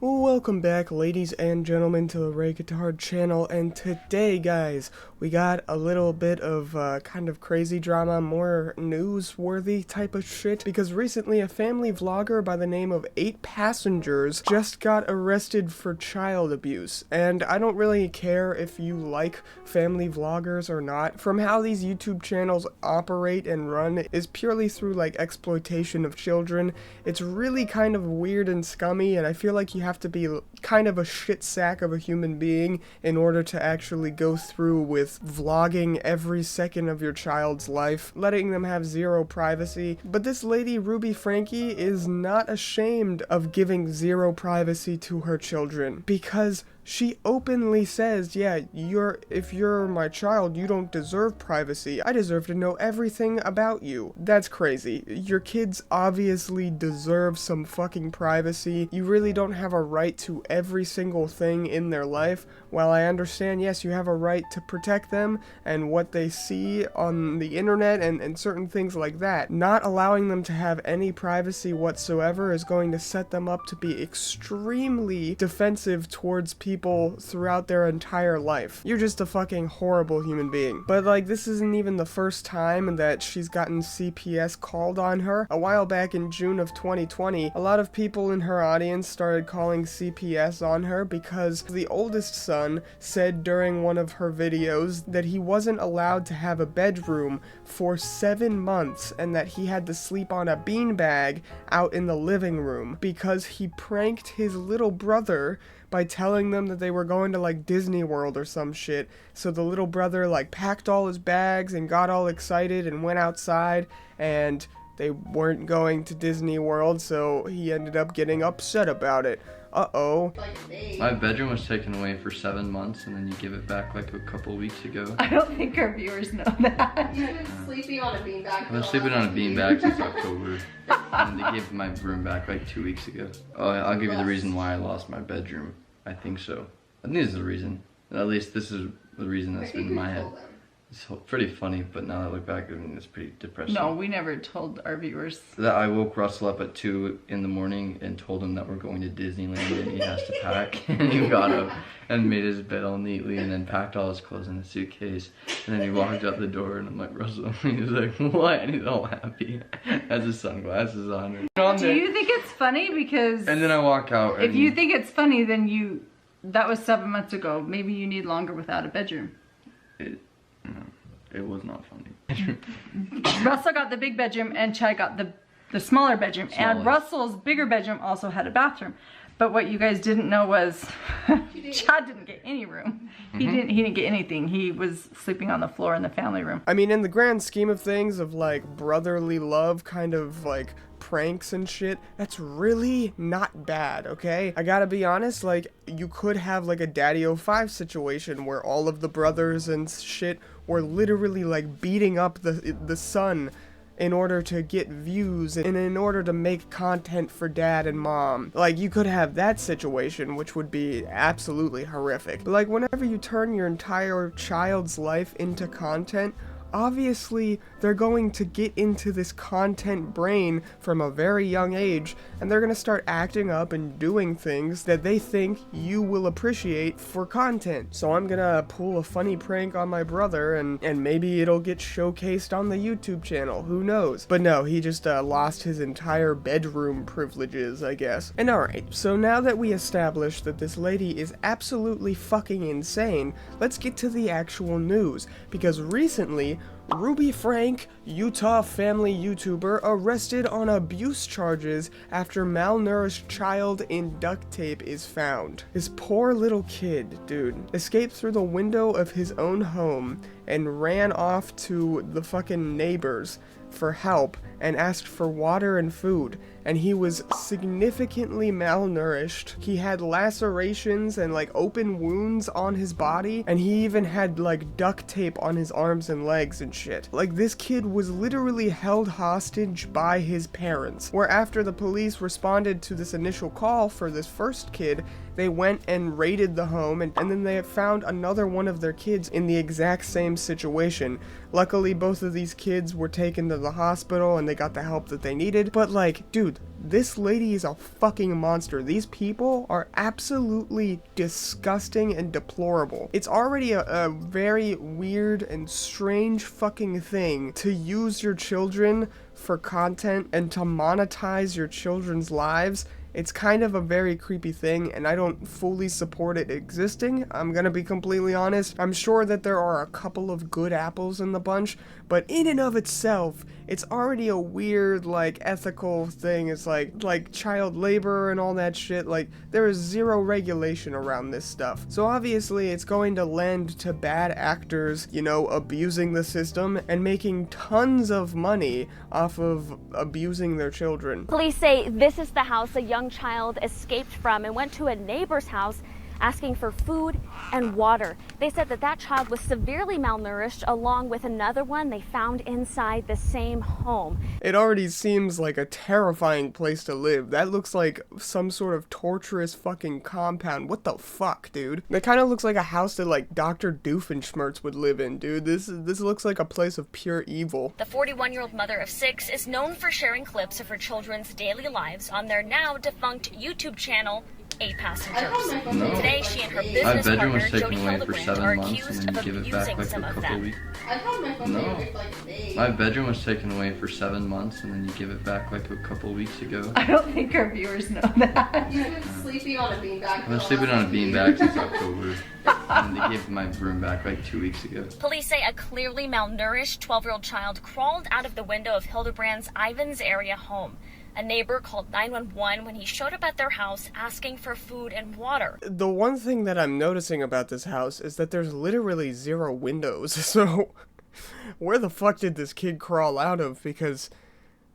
Welcome back, ladies and gentlemen, to the Ray Guitar channel, and today, guys, we got a little bit of kind of crazy drama, more newsworthy type of shit, because recently a family vlogger by the name of 8 Passengers just got arrested for child abuse, and I don't really care if you like family vloggers or not. From how these YouTube channels operate and run is purely through, like, exploitation of children. It's really kind of weird and scummy, and I feel like you have to be kind of a shit sack of a human being in order to actually go through with vlogging every second of your child's life, letting them have zero privacy. But this lady, Ruby Franke, is not ashamed of giving zero privacy to her children, because she openly says, yeah, if you're my child, you don't deserve privacy. I deserve to know everything about you. That's crazy. Your kids obviously deserve some fucking privacy. You really don't have a right to every single thing in their life. While I understand, yes, you have a right to protect them and what they see on the internet and certain things like that, not allowing them to have any privacy whatsoever is going to set them up to be extremely defensive towards people throughout their entire life. You're just a fucking horrible human being. But like, this isn't even the first time that she's gotten CPS called on her. A while back in June of 2020, a lot of people in her audience started calling CPS on her because the oldest son said during one of her videos that he wasn't allowed to have a bedroom for 7 months and that he had to sleep on a beanbag out in the living room because he pranked his little brother by telling them that they were going to like Disney World or some shit. So the little brother like packed all his bags and got all excited and went outside, and they weren't going to Disney World, so he ended up getting upset about it. Uh-oh. My bedroom was taken away for 7 months, and then you give it back like a couple weeks ago. I don't think our viewers know that. You've been sleeping on a beanbag. I've been sleeping on a beanbag since October, and they gave my room back like 2 weeks ago. Oh, I'll give you the reason why I lost my bedroom. I think so. I think this is the reason. At least this is the reason that's been in my head. It's pretty funny, but now that I look back, I mean, it's pretty depressing. No, we never told our viewers. That I woke Russell up at 2 in the morning and told him that we're going to Disneyland and he has to pack. And he got up and made his bed all neatly and then packed all his clothes in a suitcase. And then he walked out the door and I'm like, Russell, he's like, what? And he's all happy. Has his sunglasses on. Do you think it's funny? Because and then I walk out. If you think it's funny, then that was 7 months ago. Maybe you need longer without a bedroom. It was not funny. Russell got the big bedroom and Chad got the smaller bedroom. And Russell's bigger bedroom also had a bathroom. But what you guys didn't know was Chad didn't get any room. He didn't get anything. He was sleeping on the floor in the family room. I mean, in the grand scheme of things, of like brotherly love kind of like pranks and shit, that's really not bad, okay? I gotta be honest, like, you could have like a Daddy 05 situation where all of the brothers and shit were literally like beating up the son in order to get views and in order to make content for dad and mom. Like, you could have that situation, which would be absolutely horrific. But like, whenever you turn your entire child's life into content, obviously they're going to get into this content brain from a very young age, and they're gonna start acting up and doing things that they think you will appreciate for content. So I'm gonna pull a funny prank on my brother and maybe it'll get showcased on the YouTube channel, who knows. But no, he just lost his entire bedroom privileges, I guess. And alright, so now that we established that this lady is absolutely fucking insane, let's get to the actual news, because recently Ruby Franke, Utah family YouTuber, arrested on abuse charges after malnourished child in duct tape is found. This poor little kid, dude, escaped through the window of his own home and ran off to the fucking neighbors for help and asked for water and food, and he was significantly malnourished. He had lacerations and like open wounds on his body, and he even had like duct tape on his arms and legs and shit. Like, this kid was literally held hostage by his parents, where after the police responded to this initial call for this first kid, they went and raided the home, and then they found another one of their kids in the exact same situation. Luckily, both of these kids were taken to the hospital and they got the help that they needed, but like, dude, dude, this lady is a fucking monster. These people are absolutely disgusting and deplorable. It's already a very weird and strange fucking thing to use your children for content and to monetize your children's lives. It's kind of a very creepy thing, and I don't fully support it existing. I'm gonna be completely honest. I'm sure that there are a couple of good apples in the bunch, but in and of itself, it's already a weird, like, ethical thing. It's like child labor and all that shit. Like, there is zero regulation around this stuff. So obviously, it's going to lend to bad actors, you know, abusing the system and making tons of money off of abusing their children. Police say this is the house a young child escaped from and went to a neighbor's house asking for food and water. They said that child was severely malnourished along with another one they found inside the same home. It already seems like a terrifying place to live. That looks like some sort of torturous fucking compound. What the fuck, dude? That kind of looks like a house that like Dr. Doofenshmirtz would live in, dude. This looks like a place of pure evil. The 41-year-old mother of 6 is known for sharing clips of her children's daily lives on their now defunct YouTube channel, 8 Passengers. No. Today, she and her My business bedroom partner, was taken Jody away for Hildebrand, 7 are months accused and of then you give it back abusing like some a of couple them. weeks. I've had my phone No. taken like a day. My bedroom was taken away for 7 months and then you give it back like a couple weeks ago. I don't think our viewers know that. You've been sleeping on a beanbag. I've been sleeping on a beanbag since October. And they gave my room back like 2 weeks ago. Police say a clearly malnourished 12-year-old child crawled out of the window of Hildebrand's Ivans area home. A neighbor called 911 when he showed up at their house asking for food and water. The one thing that I'm noticing about this house is that there's literally 0 windows, so where the fuck did this kid crawl out of? Because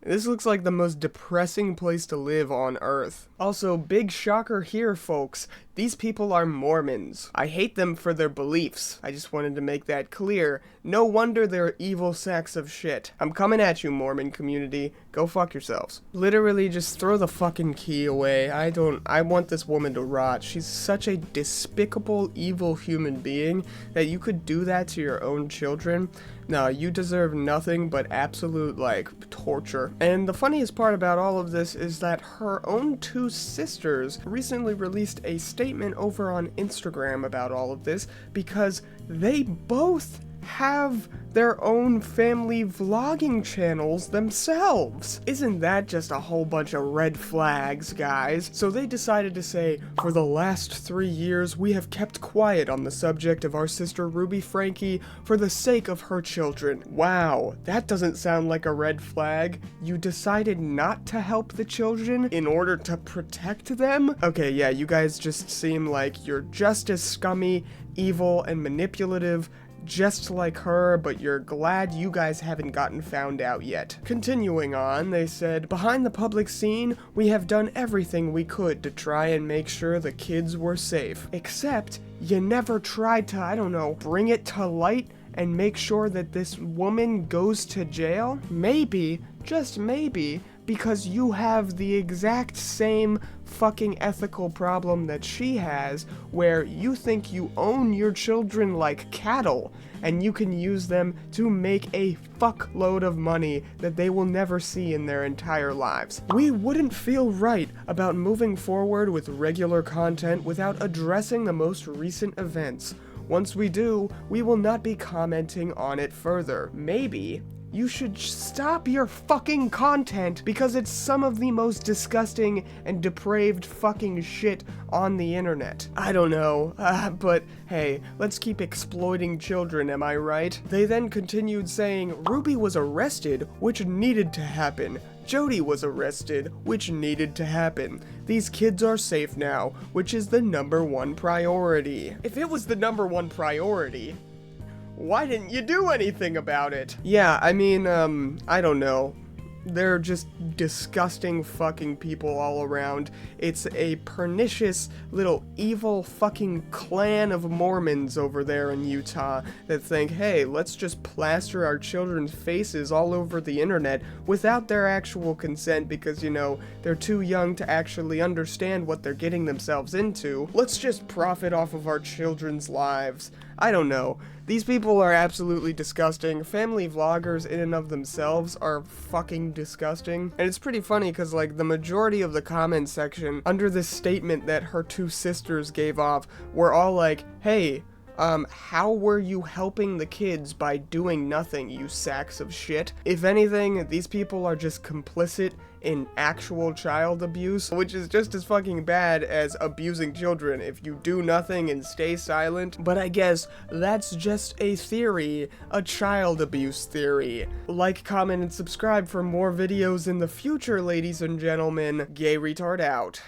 this looks like the most depressing place to live on Earth. Also, big shocker here, folks. These people are Mormons. I hate them for their beliefs. I just wanted to make that clear. No wonder they're evil sacks of shit. I'm coming at you, Mormon community. Go fuck yourselves. Literally, just throw the fucking key away. I want this woman to rot. She's such a despicable, evil human being that you could do that to your own children. No, you deserve nothing but absolute, like, torture. And the funniest part about all of this is that her own 2 sisters recently released a statement over on Instagram about all of this because they both have their own family vlogging channels themselves. Isn't that just a whole bunch of red flags, guys? So they decided to say, for the last 3 years, we have kept quiet on the subject of our sister Ruby Franke for the sake of her children. Wow, that doesn't sound like a red flag. You decided not to help the children in order to protect them? Okay, yeah, you guys just seem like you're just as scummy, evil, and manipulative just like her, but you're glad you guys haven't gotten found out yet. Continuing on, they said, behind the public scene, we have done everything we could to try and make sure the kids were safe. Except, you never tried to, I don't know, bring it to light and make sure that this woman goes to jail? Maybe, just maybe, because you have the exact same fucking ethical problem that she has, where you think you own your children like cattle, and you can use them to make a fuckload of money that they will never see in their entire lives. We wouldn't feel right about moving forward with regular content without addressing the most recent events. Once we do, we will not be commenting on it further. Maybe you should stop your fucking content because it's some of the most disgusting and depraved fucking shit on the internet. I don't know, but hey, let's keep exploiting children, am I right? They then continued saying, Ruby was arrested, which needed to happen. Jody was arrested, which needed to happen. These kids are safe now, which is the #1 priority. If it was the #1 priority, why didn't you do anything about it? Yeah, I mean, I don't know. They're just disgusting fucking people all around. It's a pernicious little evil fucking clan of Mormons over there in Utah that think, hey, let's just plaster our children's faces all over the internet without their actual consent because, you know, they're too young to actually understand what they're getting themselves into. Let's just profit off of our children's lives. I don't know. These people are absolutely disgusting. Family vloggers in and of themselves are fucking disgusting. And it's pretty funny because, like, the majority of the comment section under this statement that her two sisters gave off were all like, hey, how were you helping the kids by doing nothing, you sacks of shit? If anything, these people are just complicit in actual child abuse, which is just as fucking bad as abusing children if you do nothing and stay silent. But I guess that's just a theory, a child abuse theory. Like, comment, and subscribe for more videos in the future, ladies and gentlemen. Gay retard out.